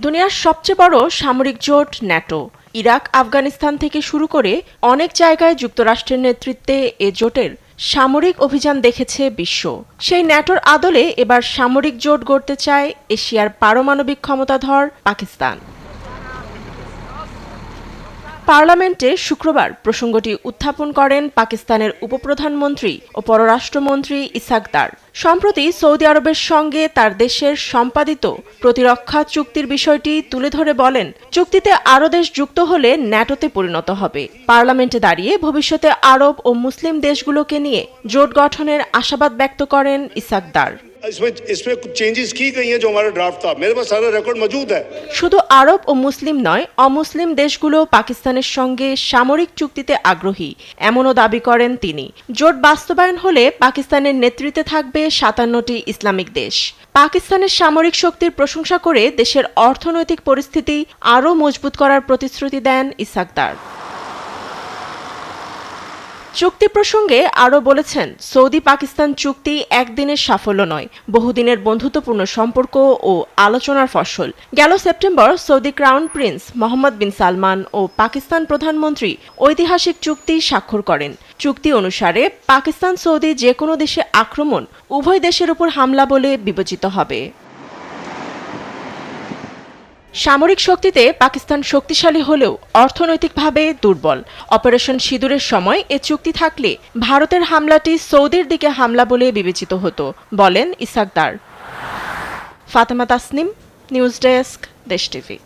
দুনিয়ার সবচেয়ে বড় সামরিক জোট ন্যাটো। ইরাক, আফগানিস্তান থেকে শুরু করে অনেক জায়গায় যুক্তরাষ্ট্রের নেতৃত্বে এ জোটের সামরিক অভিযান দেখেছে বিশ্ব। সেই ন্যাটোর আদলে এবার সামরিক জোট গড়তে চায় এশিয়ার পারমাণবিক ক্ষমতাধর পাকিস্তান। পার্লামেন্টে শুক্রবার প্রসঙ্গটি উত্থাপন করেন পাকিস্তানের উপপ্রধানমন্ত্রী ও পররাষ্ট্রমন্ত্রী ইসাক দার। সম্প্রতি সৌদি আরবের সঙ্গে তার দেশের সম্পাদিত প্রতিরক্ষা চুক্তির বিষয়টি তুলে ধরে বলেন, চুক্তিতে আরও দেশ যুক্ত হলে ন্যাটোতে পরিণত হবে। পার্লামেন্টে দাঁড়িয়ে ভবিষ্যতে আরব ও মুসলিম দেশগুলোকে নিয়ে জোট গঠনের আশাবাদ ব্যক্ত করেন ইসাক দার। इसमें कुछ चेंजेस की गई हैं जो हमारा ड्राफ्ट था, मेरे पास सारा रेकॉर्ड मौजूद है। শুধু আরব ও মুসলিম নয়, অমুসলিম দেশগুলো পাকিস্তানের সঙ্গে সামরিক চুক্তিতে আগ্রহী, এমনও দাবি করেন তিনি। জোট বাস্তবায়ন হলে পাকিস্তানের নেতৃত্বে থাকবে ৫৭টি ইসলামিক দেশ। পাকিস্তানের সামরিক শক্তির প্রশংসা করে দেশের অর্থনৈতিক পরিস্থিতি আরও মজবুত করার প্রতিশ্রুতি দেন ইসাক দার। চুক্তি প্রসঙ্গে আরও বলেছেন, সৌদি পাকিস্তান চুক্তি একদিনের সাফল্য নয়, বহুদিনের বন্ধুত্বপূর্ণ সম্পর্ক ও আলোচনার ফসল। গেল September Saudi crown prince Mohammed bin Salman ও পাকিস্তান প্রধানমন্ত্রী ঐতিহাসিক চুক্তি স্বাক্ষর করেন। চুক্তি অনুসারে পাকিস্তান সৌদি যে কোনো দেশে আক্রমণ উভয় দেশের উপর হামলা বলে বিবেচিত হবে। সামরিক শক্তিতে পাকিস্তান শক্তিশালী হলেও অর্থনৈতিকভাবে দুর্বল। অপারেশন সিঁদুরের সময় এ চুক্তি থাকলে ভারতের হামলাটি সৌদির দিকে হামলা বলে বিবেচিত হতো, বলেন ইসাক দার। ফাতেমা তাসনিম, নিউজ ডেস্ক, দেশ টিভি।